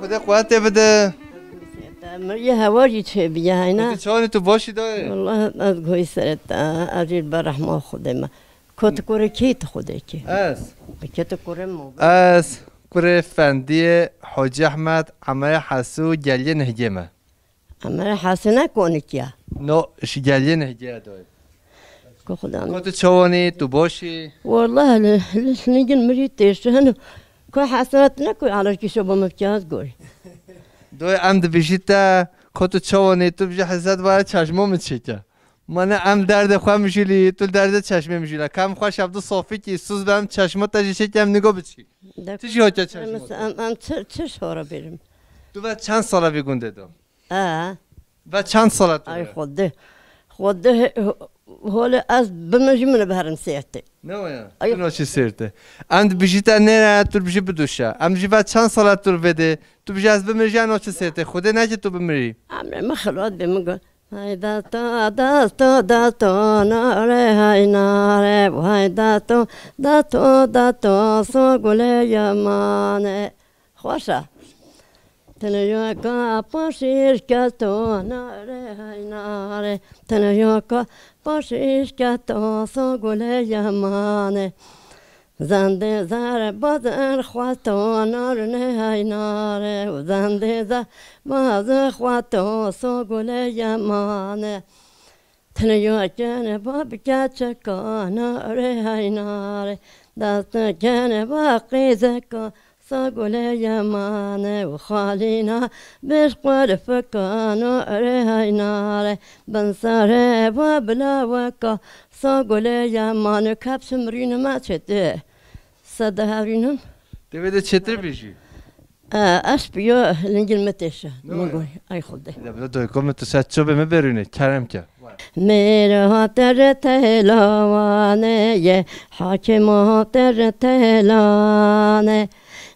خدا قوت بده. یه هوایی چه بیای نه. چانی تو باشی داره. والله از گوی سرت اجیل برحمه خودم. کت کوره کیت خوده کی. از. کت کوره مو. از کوره فندی حاج احمد عمه حسو گلیه نهجمه. عمه حسنه کنی کیا. نه اش گلیه نهجه داره. که خدا. کت چوانی تو باشی. والله ليش نيجي مريض تيشهنو كو حسنات نكو على كيشو بمكياز قولي دوی عمد بیشیتا کت چوانی تو بجه حسد وارد چشمو میچیکه. من ام درد خواه میشیلی تو درد چشمه میشیله. کم خواه شب دو صافی که سوز برم چشمو تجیشه کم نگاه بچی. چی ها که چشمو؟ ام چه شورا بریم. تو بعد چند ساله بیگونده دو؟ بعد چند ساله تو؟ ای خوده حالا از بمجمونه بهرم سیرته. نه یا؟ تو چی سیرته؟ ام بیشیتا نه تو بیشی بدوشه. ام جی بعد چند ساله تو بده. تو بیشی از بمری جان چه سیرته؟ خوده نه که تو بمری. ام مخلوط بمگو. های داتو ناره های ناره وای داتو سو گله یمانه خوشا تنیا کا پاشیش کتو ناره های ناره تنیا کا پاشیش کتو سو گله یمانه زنده زار بازن خواتو ناره های ناره و زنده زار بازن خواتو سو گله یمانه تنیا کنه باب کچکا ناره های ناره دست کنه باقی زکا سو گله یمانه و خالینا بش قول فکا ناره های ناره بنساره و بلا وکا سو گله یمانه کپس مرین ما چده صده هارینم دویده چطور بیشی؟ بیا لنگل متشه مگوی ای خوده بله دوی کم تو سات چوبه مبرونه کرم که میره هاتر تهلانه یه حاکم هاتر تهلانه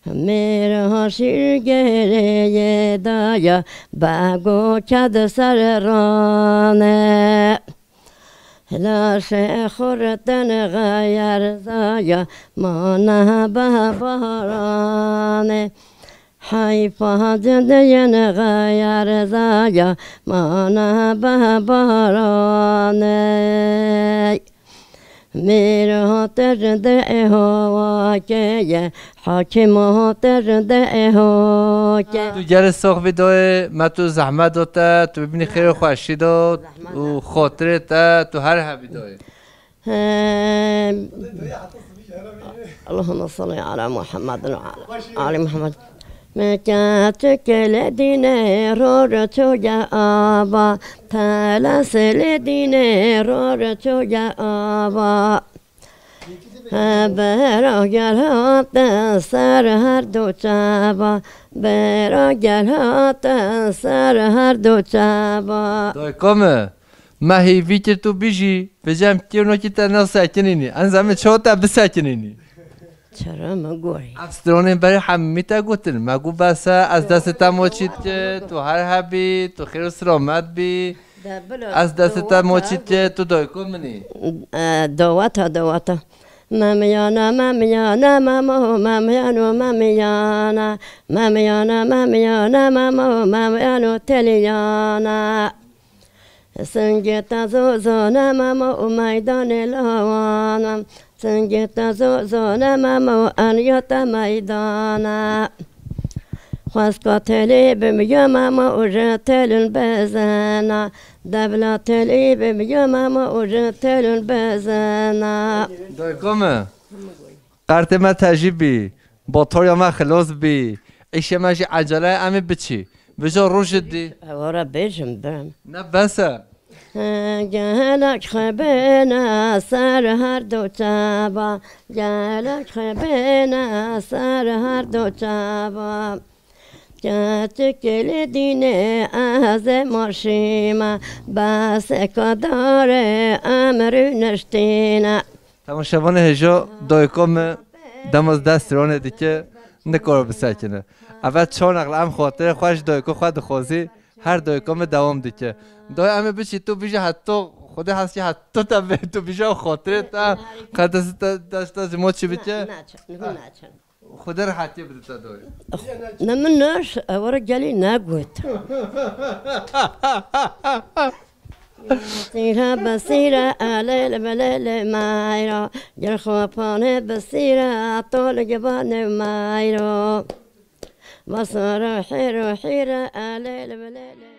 میره ها شیرگره دایا بگو کد سر رانه لاش خوردن غیر زایا مانه به بارانه حیفا جدین غیر زایا مانه به بارانه میره هاتر ده هوا که حاکم هاتر ده هوا که تو جر ساخ دوی ما تو زحمت داده تو ببینی خیر خوشی داد و خاطرت تو هر حبی دوی اللهم صل على محمد وعلى آل محمد مكاتك لدينا رورتو يا آبا تلاس لدينا رورتو يا آبا برا گلات سر هر دو چابا برا گلات سر هر دو چابا دوی کمه ما هیوی که تو بیشی بجم که اونو که تنها سکنینی انزمه چه تا بسکنینی چرا مگوی افسرانه برای همه تا گفتن مگو بسه از دست تماچید که تو هر حبی تو خیر و سلامت بی از دست تماچید که تو دوی کمنی دواتا مامیانا مامیانا مامو مامیانو مامیانا مامیانا مامیانا مامو مامیانو تلیانا سنگتا زوزانا مامو میدان لوانم سنگتا زوزانا مامو انیاتا میدانا خواست تلی بمیا ماما اوجه تلون بزنا دبلا تلی بمیا ماما اوجه تلون بزنا دوی کمه قرط ما تجیب بی با طور ما خلاص بی ایشه ماشی عجله امی بچی بجا روش دی هوارا بیشم برم نه بسه گلک خبینا سر هر دو چابا گلک خبینا سر هر دو چابا کل دینه از ماشیما بس کدار امر نشتینا تماشاوان هجا دایکام دم از دست رانه دیگه نکار بسکنه اول چون اقل هم خاطر خوش دایکا خود خوازی هر دایکام دوام دیگه دای همه بچی تو بیشه حتی خود هستی حتی تو بیشه خاطره تا خود دست از ما چی بچه خدا راحتی بدت دوی نمناش ورا جالي ناقوت بصيرة بصيرة ليلة بليلة مايرو جرخوا باني بصيرة طول جباني مايرو بصر روحي روحي ليلة بليلة